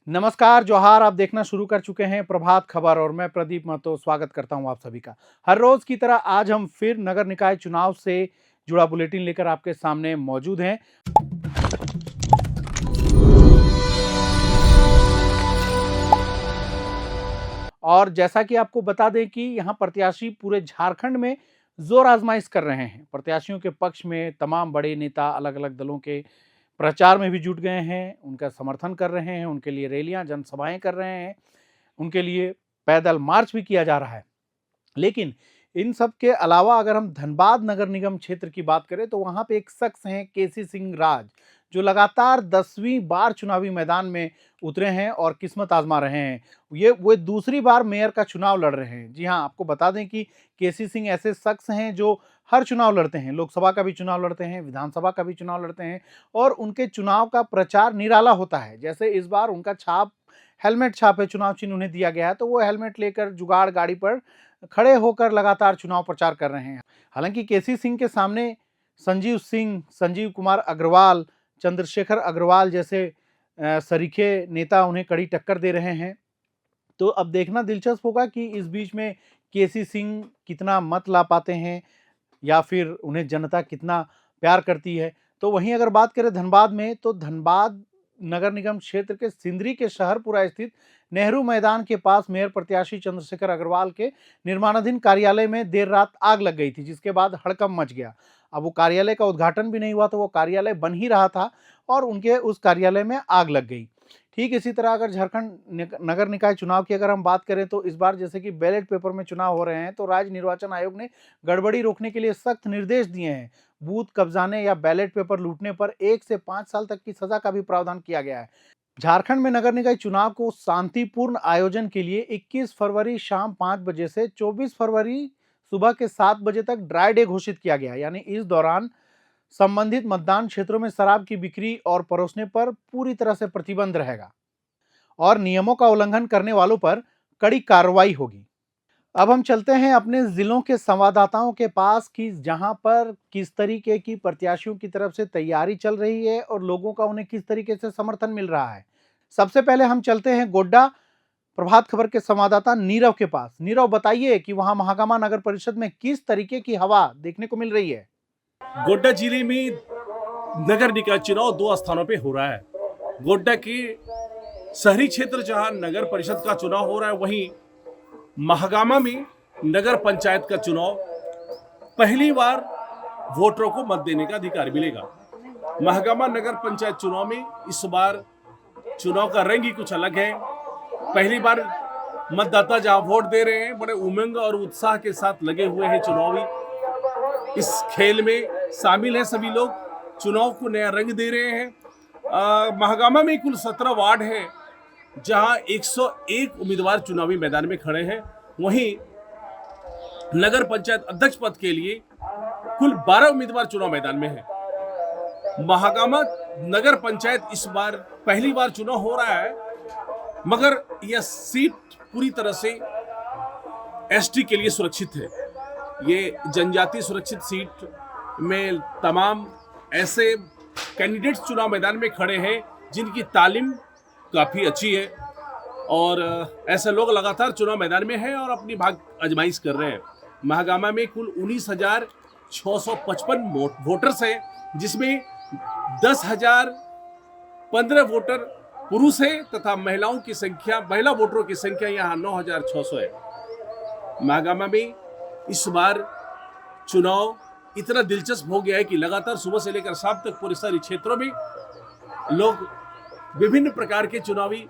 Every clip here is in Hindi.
नमस्कार, जोहार। आप देखना शुरू कर चुके हैं प्रभात खबर और मैं प्रदीप महतो स्वागत करता हूं आप सभी का। हर रोज की तरह आज हम फिर नगर निकाय चुनाव से जुड़ा बुलेटिन लेकर आपके सामने मौजूद हैं। और जैसा कि आपको बता दें कि यहां प्रत्याशी पूरे झारखंड में जोर आजमाइश कर रहे हैं। प्रत्याशियों के पक्ष में तमाम बड़े नेता अलग-अलग दलों के प्रचार में भी जुट गए हैं, उनका समर्थन कर रहे हैं, उनके लिए रैलियां, जनसभाएं कर रहे हैं, उनके लिए पैदल मार्च भी किया जा रहा है। लेकिन इन सब के अलावा अगर हम धनबाद नगर निगम क्षेत्र की बात करें तो वहां पे एक शख्स हैं केसी सिंह राज, जो लगातार 10वीं बार चुनावी मैदान में उतरे हैं और किस्मत आजमा रहे हैं। ये वो दूसरी बार मेयर का चुनाव लड़ रहे हैं। जी हाँ, आपको बता दें कि केसी सिंह ऐसे शख्स हैं जो हर चुनाव लड़ते हैं, लोकसभा का भी चुनाव लड़ते हैं, विधानसभा का भी चुनाव लड़ते हैं और उनके चुनाव का प्रचार निराला होता है। जैसे इस बार उनका छाप हेलमेट छाप है, चुनाव चिन्ह उन्हें दिया गया है, तो वो हेलमेट लेकर जुगाड़ गाड़ी पर खड़े होकर लगातार चुनाव प्रचार कर रहे हैं। हालांकि केसी सिंह के सामने संजीव सिंह, संजीव कुमार अग्रवाल, चंद्रशेखर अग्रवाल जैसे सरीखे नेता उन्हें कड़ी टक्कर दे रहे हैं। तो अब देखना दिलचस्प होगा कि इस बीच में केसी सिंह कितना मत ला पाते हैं या फिर उन्हें जनता कितना प्यार करती है। तो वहीं अगर बात करें धनबाद में, तो धनबाद नगर निगम क्षेत्र के सिंदरी के शहरपुरा स्थित नेहरू मैदान के पास मेयर प्रत्याशी चंद्रशेखर अग्रवाल के निर्माणाधीन कार्यालय में देर रात आग लग गई थी, जिसके बाद हड़कंप मच गया। अब वो कार्यालय का उद्घाटन भी नहीं हुआ, तो वो कार्यालय बन ही रहा था और उनके उस कार्यालय में आग लग गई। ठीक इसी तरह अगर झारखंड नगर निकाय चुनाव की अगर हम बात करें तो इस बार जैसे कि बैलेट पेपर में चुनाव हो रहे हैं, तो राज्य निर्वाचन आयोग ने गड़बड़ी रोकने के लिए सख्त निर्देश दिए हैं। बूथ कब्जाने या बैलेट पेपर लूटने पर 1 से 5 साल तक की सजा का भी प्रावधान किया गया है। झारखंड में नगर निकाय चुनाव को शांतिपूर्ण आयोजन के लिए 21 फरवरी शाम 5 बजे से 24 फरवरी सुबह के 7 बजे तक ड्राई डे घोषित किया गया है। यानी इस दौरान संबंधित मतदान क्षेत्रों में शराब की बिक्री और परोसने पर पूरी तरह से प्रतिबंध रहेगा और नियमों का उल्लंघन करने वालों पर कड़ी कार्रवाई होगी। अब हम चलते हैं अपने जिलों के संवाददाताओं के पास कि जहां पर किस तरीके की प्रत्याशियों की तरफ से तैयारी चल रही है और लोगों का उन्हें किस तरीके से समर्थन मिल रहा है। सबसे पहले हम चलते हैं गोड्डा प्रभात खबर के संवाददाता नीरव के पास। नीरव, बताइए कि वहां महागामा नगर परिषद में किस तरीके की हवा देखने को मिल रही है। गोड्डा जिले में नगर निकाय चुनाव 2 स्थानों पे हो रहा है। गोड्डा के शहरी क्षेत्र जहां नगर परिषद का चुनाव हो रहा है, वहीं महागामा में नगर पंचायत का चुनाव पहली बार वोटरों को मत देने का अधिकार मिलेगा। महागामा नगर पंचायत चुनाव में इस बार चुनाव का रंग ही कुछ अलग है। पहली बार मतदाता जहां वोट दे रहे हैं, बड़े उमंग और उत्साह के साथ लगे हुए हैं चुनावी इस खेल में शामिल है। सभी लोग चुनाव को नया रंग दे रहे हैं। महागामा में कुल 17 वार्ड है जहां 101 उम्मीदवार चुनावी मैदान में खड़े हैं। वहीं नगर पंचायत अध्यक्ष पद के लिए कुल 12 उम्मीदवार चुनाव मैदान में हैं। महागामा नगर पंचायत इस बार पहली बार चुनाव हो रहा है, मगर यह सीट पूरी तरह से एसटी के लिए सुरक्षित है। ये जनजाति सुरक्षित सीट में तमाम ऐसे कैंडिडेट्स चुनाव मैदान में खड़े हैं जिनकी तालीम काफ़ी अच्छी है और ऐसे लोग लगातार चुनाव मैदान में हैं और अपनी भाग आजमाइश कर रहे हैं। महागामा में कुल 19,655 वोटर्स हैं, जिसमें 10,015 वोटर पुरुष है तथा महिला वोटरों की संख्या यहाँ 9,600 है। महागामा में इस बार चुनाव इतना दिलचस्प हो गया है कि लगातार सुबह से लेकर शाम तक पूरे शहरी क्षेत्रों में लोग विभिन्न प्रकार के चुनावी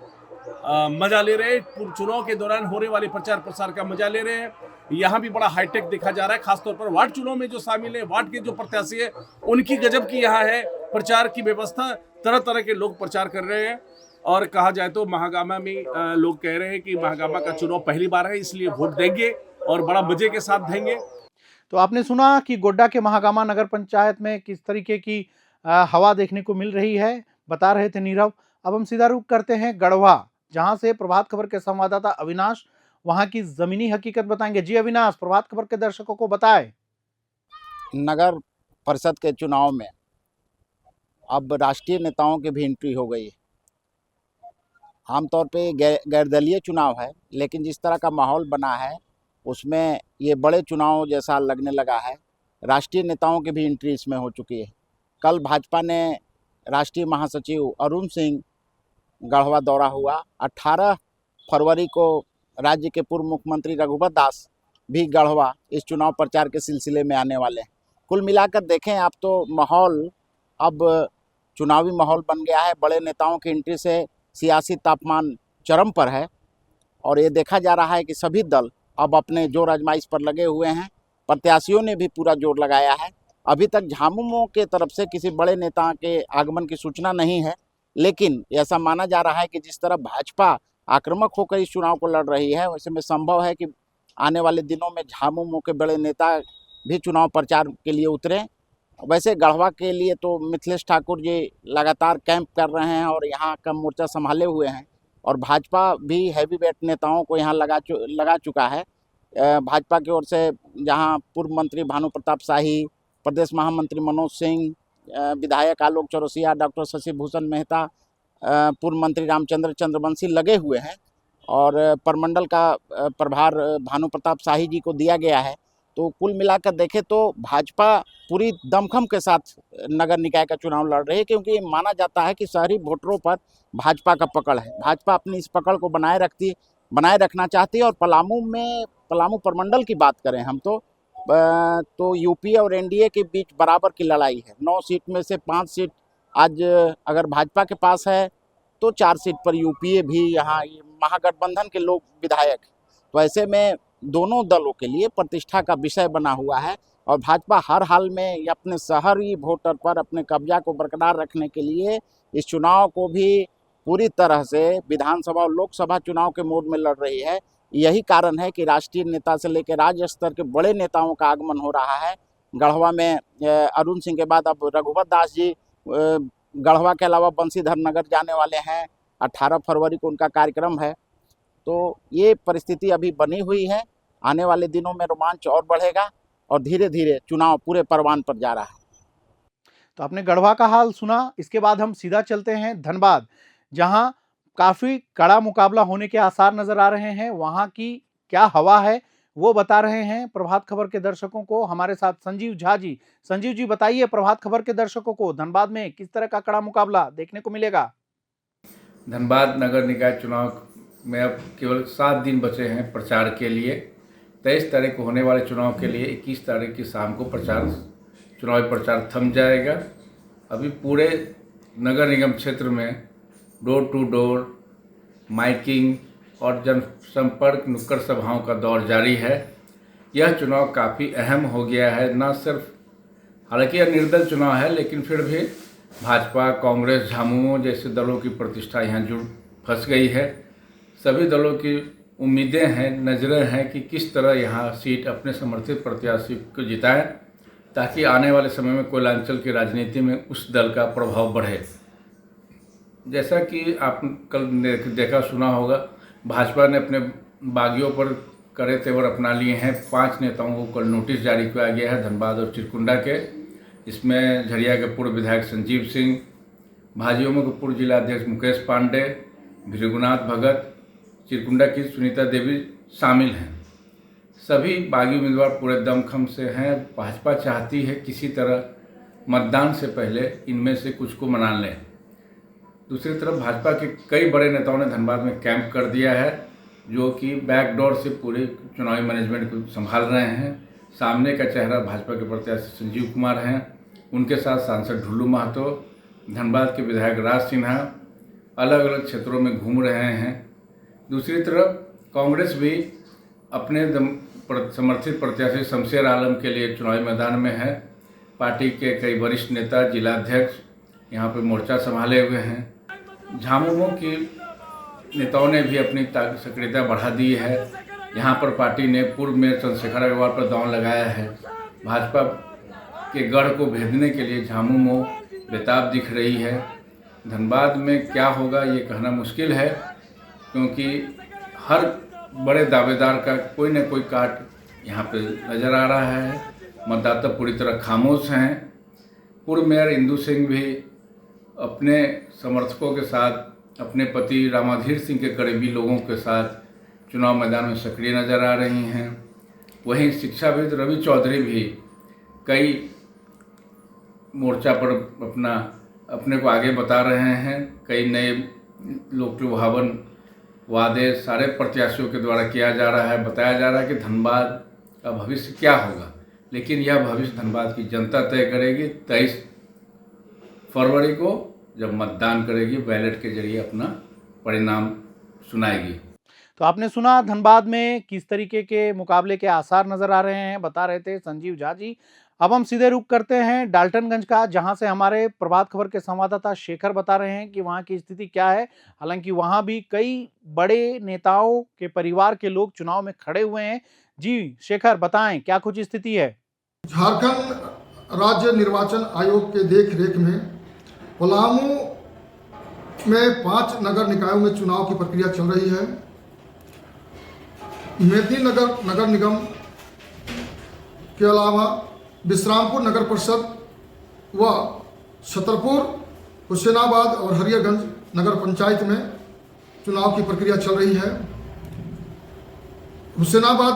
मजा ले रहे हैं। चुनाव के दौरान होने वाले प्रचार प्रसार का मजा ले रहे हैं। यहाँ भी बड़ा हाईटेक देखा जा रहा है, खासतौर पर वार्ड चुनाव में जो शामिल है, वार्ड के जो प्रत्याशी है, उनकी गजब की यहाँ है प्रचार की व्यवस्था। तरह तरह के लोग प्रचार कर रहे हैं और कहा जाए तो महागामा में लोग कह रहे हैं कि महागामा का चुनाव पहली बार है, इसलिए वोट देंगे और बड़ा मजे के साथ देंगे। तो आपने सुना कि गोड्डा के महागामा नगर पंचायत में किस तरीके की हवा देखने को मिल रही है, बता रहे थे नीरव। अब हम सीधा रुख करते हैं गढ़वा, जहां से प्रभात खबर के संवाददाता अविनाश वहां की जमीनी हकीकत बताएंगे। जी अविनाश, प्रभात खबर के दर्शकों को बताएं। नगर परिषद के चुनाव में अब राष्ट्रीय नेताओं की भी एंट्री हो गई है। आमतौर पे गैरदलीय चुनाव है, लेकिन जिस तरह का माहौल बना है उसमें ये बड़े चुनाव जैसा लगने लगा है। राष्ट्रीय नेताओं की भी एंट्री इसमें हो चुकी है। कल भाजपा ने राष्ट्रीय महासचिव अरुण सिंह गढ़वा दौरा हुआ। 18 फरवरी को राज्य के पूर्व मुख्यमंत्री रघुवर दास भी गढ़वा इस चुनाव प्रचार के सिलसिले में आने वाले हैं। कुल मिलाकर देखें आप तो माहौल अब चुनावी माहौल बन गया है। बड़े नेताओं की एंट्री से सियासी तापमान चरम पर है और ये देखा जा रहा है कि सभी दल अब अपने जोर आजमाइश पर लगे हुए हैं। प्रत्याशियों ने भी पूरा जोर लगाया है। अभी तक झामुमो के तरफ से किसी बड़े नेता के आगमन की सूचना नहीं है, लेकिन ऐसा माना जा रहा है कि जिस तरह भाजपा आक्रामक होकर इस चुनाव को लड़ रही है, वैसे में संभव है कि आने वाले दिनों में झामुमो के बड़े नेता भी चुनाव प्रचार के लिए उतरें। वैसे गढ़वा के लिए तो मिथिलेश ठाकुर जी लगातार कैंप कर रहे हैं और यहाँ का मोर्चा संभाले हुए हैं और भाजपा भी हैवी वेट नेताओं को यहाँ लगा चुका है। भाजपा की ओर से जहाँ पूर्व मंत्री भानु प्रताप शाही, प्रदेश महामंत्री मनोज सिंह, विधायक आलोक चौरसिया, डॉक्टर शशि भूषण मेहता, पूर्व मंत्री रामचंद्र चंद्रवंशी लगे हुए हैं और प्रमंडल का प्रभार भानु प्रताप शाही जी को दिया गया है। तो कुल मिलाकर देखें तो भाजपा पूरी दमखम के साथ नगर निकाय का चुनाव लड़ रही है, क्योंकि माना जाता है कि शहरी वोटरों पर भाजपा का पकड़ है। भाजपा अपनी इस पकड़ को बनाए रखना चाहती है और पलामू प्रमंडल की बात करें हम तो यूपीए और एनडीए के बीच बराबर की लड़ाई है। 9 सीट में से 5 सीट आज अगर भाजपा के पास है तो 4 सीट पर यूपीए भी, यहाँ ये महागठबंधन के लोग विधायक। तो ऐसे में दोनों दलों के लिए प्रतिष्ठा का विषय बना हुआ है और भाजपा हर हाल में अपने शहरी वोटर पर अपने कब्जा को बरकरार रखने के लिए इस चुनाव को भी पूरी तरह से विधानसभा और लोकसभा चुनाव के मोड में लड़ रही है। यही कारण है कि राष्ट्रीय नेता से लेकर राज्य स्तर के बड़े नेताओं का आगमन हो रहा है। गढ़वा में अरुण सिंह के बाद अब रघुवर दास जी गढ़वा के अलावा बंशीधर नगर जाने वाले हैं। 18 फरवरी को उनका कार्यक्रम है। तो ये परिस्थिति अभी बनी हुई है। आने वाले दिनों में रोमांच और बढ़ेगा और धीरे धीरे चुनाव पूरे परवान पर जा रहा है। तो आपने गढ़वा का हाल सुना। इसके बाद हम सीधा चलते हैं धनबाद, जहां काफी कड़ा मुकाबला होने के आसार नजर आ रहे हैं। वहां की क्या हवा है वो बता रहे हैं प्रभात खबर के दर्शकों को हमारे साथ संजीव झा जी। संजीव जी बताइए प्रभात खबर के दर्शकों को धनबाद में किस तरह का कड़ा मुकाबला देखने को मिलेगा। धनबाद नगर निकाय चुनाव में अब केवल 7 दिन बचे हैं प्रचार के लिए। 23 तारीख को होने वाले चुनाव के लिए 21 तारीख की शाम को चुनावी प्रचार थम जाएगा। अभी पूरे नगर निगम क्षेत्र में डोर टू डोर माइकिंग और जनसंपर्क नुक्कड़ सभाओं का दौर जारी है। यह चुनाव काफ़ी अहम हो गया है। न सिर्फ, हालांकि यह निर्दल चुनाव है, लेकिन फिर भी भाजपा, कांग्रेस, झामुमो जैसे दलों की प्रतिष्ठा यहाँ फंस गई है। सभी दलों की उम्मीदें हैं, नज़रें हैं कि किस तरह यहाँ सीट अपने समर्थित प्रत्याशी को जिताएं, ताकि आने वाले समय में कोयलांचल की राजनीति में उस दल का प्रभाव बढ़े। जैसा कि आप कल देखा सुना होगा, भाजपा ने अपने बागियों पर कड़े तेवर अपना लिए हैं। 5 नेताओं को कल नोटिस जारी किया गया है धनबाद और चिरकुंडा के। इसमें झरिया के पूर्व विधायक संजीव सिंह, भाजयुमो के पूर्व जिला अध्यक्ष मुकेश पांडे, भृगुनाथ भगत, चिरकुंडा की सुनीता देवी शामिल हैं। सभी बागी उम्मीदवार पूरे दमखम से हैं। भाजपा चाहती है किसी तरह मतदान से पहले इनमें से कुछ को मना लें। दूसरी तरफ भाजपा के कई बड़े नेताओं ने धनबाद में कैंप कर दिया है, जो कि बैकडोर से पूरे चुनावी मैनेजमेंट को संभाल रहे हैं। सामने का चेहरा भाजपा के प्रत्याशी संजीव कुमार हैं, उनके साथ सांसद ढुल्लू महतो, धनबाद के विधायक राज सिन्हा अलग अलग क्षेत्रों में घूम रहे हैं। दूसरी तरफ कांग्रेस भी अपने समर्थित प्रत्याशी शमशेर आलम के लिए चुनावी मैदान में है। पार्टी के कई वरिष्ठ नेता, जिलाध्यक्ष यहाँ पर मोर्चा संभाले हुए हैं। झामुमो की नेताओं ने भी अपनी सक्रियता बढ़ा दी है। यहाँ पर पार्टी ने पूर्व मेयर चंद्रशेखर अग्रवाल पर दांव लगाया है। भाजपा के गढ़ को भेदने के लिए झामुमो बेताब दिख रही है। धनबाद में क्या होगा ये कहना मुश्किल है, क्योंकि हर बड़े दावेदार का कोई न कोई काट यहाँ पे नज़र आ रहा है। मतदाता पूरी तरह खामोश हैं। पूर्व मेयर इंदू सिंह भी अपने समर्थकों के साथ अपने पति रामाधीर सिंह के करीबी लोगों के साथ चुनाव मैदान में सक्रिय नजर आ रही हैं। वहीं शिक्षाविद रवि चौधरी भी कई मोर्चा पर अपने को आगे बता रहे हैं। कई नए लोक लुभावन वादे सारे प्रत्याशियों के द्वारा किया जा रहा है। बताया जा रहा है कि धनबाद का भविष्य क्या होगा, लेकिन यह भविष्य धनबाद की जनता तय करेगी 23 फरवरी को, जब मतदान करेगी, बैलेट के जरिए अपना परिणाम सुनाएगी। तो आपने सुना धनबाद में किस तरीके के मुकाबले के आसार नजर आ रहे हैं, बता रहे थे संजीव झा जी। अब हम सीधे रुख करते हैं डाल्टनगंज का, जहां से हमारे प्रभात खबर के संवाददाता शेखर बता रहे हैं कि वहां की स्थिति क्या है। हालांकि वहां भी कई बड़े नेताओं के परिवार के लोग चुनाव में खड़े हुए हैं। जी शेखर, बताएं क्या कुछ स्थिति है। झारखंड राज्य निर्वाचन आयोग के देख रेख में पलामू में 5 नगर निकायों में चुनाव की प्रक्रिया चल रही है। मेदिनीनगर नगर निगम के अलावा विश्रामपुर नगर परिषद व छतरपुर, हुसैनाबाद और हरियरगंज नगर पंचायत में चुनाव की प्रक्रिया चल रही है। हुसैनाबाद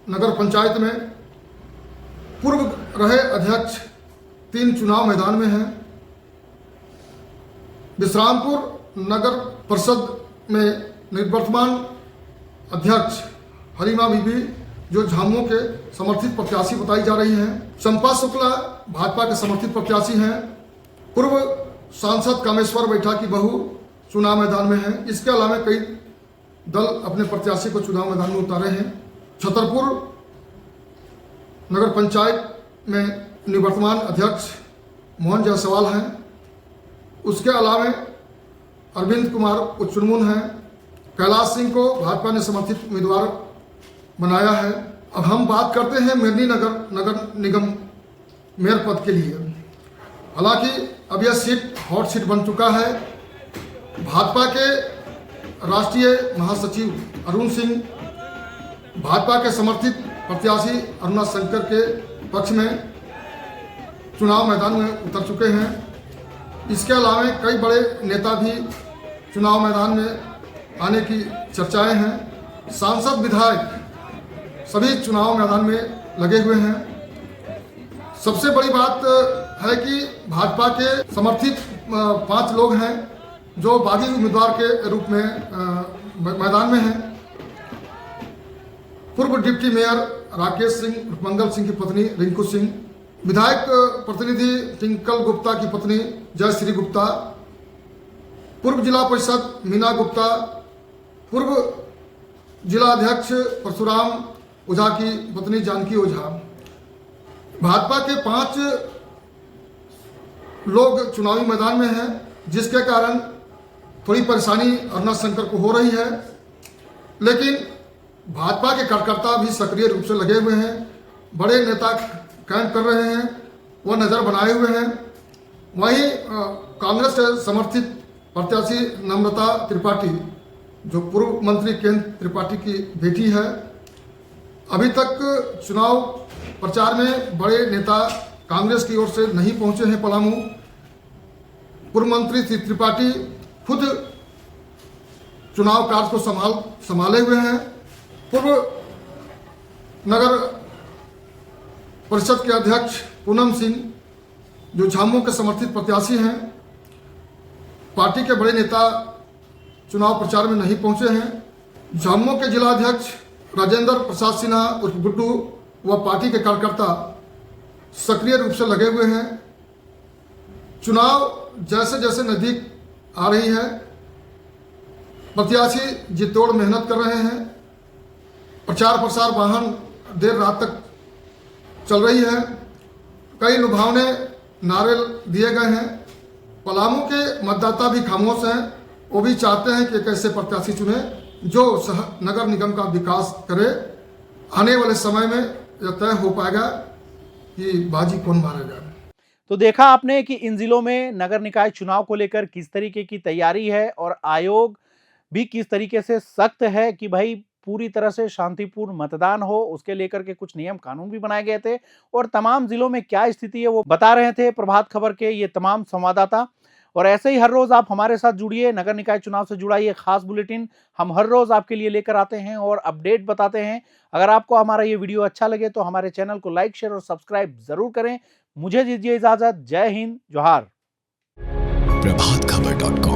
नगर पंचायत में पूर्व रहे अध्यक्ष 3 चुनाव मैदान में हैं। विश्रामपुर नगर परिषद में निवर्तमान अध्यक्ष हरीमा बीबी, जो झामुमो के समर्थित प्रत्याशी बताई जा रही हैं। चंपा शुक्ला भाजपा के समर्थित प्रत्याशी हैं। पूर्व सांसद कामेश्वर बैठा की बहू चुनाव मैदान में हैं। इसके अलावा कई दल अपने प्रत्याशी को चुनाव मैदान में उतारे हैं। छतरपुर नगर पंचायत में निवर्तमान अध्यक्ष मोहन जायसवाल हैं। उसके अलावा अरविंद कुमार उच्चुरमुन हैं। कैलाश सिंह को भाजपा ने समर्थित उम्मीदवार बनाया है। अब हम बात करते हैं मेदिनीनगर नगर निगम मेयर पद के लिए। हालांकि अब यह सीट हॉट सीट बन चुका है। भाजपा के राष्ट्रीय महासचिव अरुण सिंह भाजपा के समर्थित प्रत्याशी अरुणा शंकर के पक्ष में चुनाव मैदान में उतर चुके हैं। इसके अलावा कई बड़े नेता भी चुनाव मैदान में आने की चर्चाएं हैं। सांसद विधायक सभी चुनाव मैदान में लगे हुए हैं। सबसे बड़ी बात है कि भाजपा के समर्थित 5 लोग हैं जो बागी उम्मीदवार के रूप में मैदान में हैं। पूर्व डिप्टी मेयर राकेश सिंह मंगल सिंह की पत्नी रिंकू सिंह, विधायक प्रतिनिधि टिंकल गुप्ता की पत्नी जयश्री गुप्ता, पूर्व जिला परिषद मीना गुप्ता, पूर्व जिला अध्यक्ष परशुराम ओझा की पत्नी जानकी ओझा। भाजपा के 5 लोग चुनावी मैदान में हैं, जिसके कारण थोड़ी परेशानी अरुणा शंकर को हो रही है। लेकिन भाजपा के कार्यकर्ता भी सक्रिय रूप से लगे हुए हैं। बड़े नेता कैंप कर रहे हैं, वो नज़र बनाए हुए हैं। वहीं कांग्रेस से समर्थित प्रत्याशी नम्रता त्रिपाठी, जो पूर्व मंत्री केंद्र त्रिपाठी की बेटी है, अभी तक चुनाव प्रचार में बड़े नेता कांग्रेस की ओर से नहीं पहुंचे हैं पलामू। पूर्व मंत्री श्री त्रिपाठी खुद चुनाव कार्य को संभाले हुए हैं। पूर्व नगर परिषद के अध्यक्ष पूनम सिंह, जो झामुमो के समर्थित प्रत्याशी हैं, पार्टी के बड़े नेता चुनाव प्रचार में नहीं पहुंचे हैं। झामुमो के जिला अध्यक्ष राजेंद्र प्रसाद सिन्हा उर्फ गुड्डू व पार्टी के कार्यकर्ता सक्रिय रूप से लगे हुए हैं। चुनाव जैसे जैसे नजदीक आ रही है, प्रत्याशी जी तोड़ मेहनत कर रहे हैं। प्रचार प्रसार वाहन देर रात तक चल रही है। कई लुभावने नारे दिए गए हैं। पलामू के मतदाता भी खामोश हैं। वो भी चाहते हैं कि एक ऐसे प्रत्याशी चुने जो नगर निगम का विकास करे। आने वाले समय में यह तय हो पाएगा कि बाजी कौन मारेगा। तो देखा आपने कि इन जिलों में नगर निकाय चुनाव को लेकर किस तरीके की तैयारी है और आयोग भी किस तरीके से सख्त है कि भाई पूरी तरह से शांतिपूर्ण मतदान हो। उसके लेकर के कुछ नियम कानून भी बनाए गए थे और तमाम जिलों में क्या स्थिति है वो बता रहे थे प्रभात खबर के ये तमाम संवाददाता। और ऐसे ही हर रोज आप हमारे साथ जुड़िए। नगर निकाय चुनाव से जुड़ा ये खास बुलेटिन हम हर रोज आपके लिए लेकर आते हैं और अपडेट बताते हैं। अगर आपको हमारा ये वीडियो अच्छा लगे तो हमारे चैनल को लाइक, शेयर और सब्सक्राइब जरूर करें। मुझे दीजिए इजाजत। जय हिंद, जोहार। प्रभातखबर.com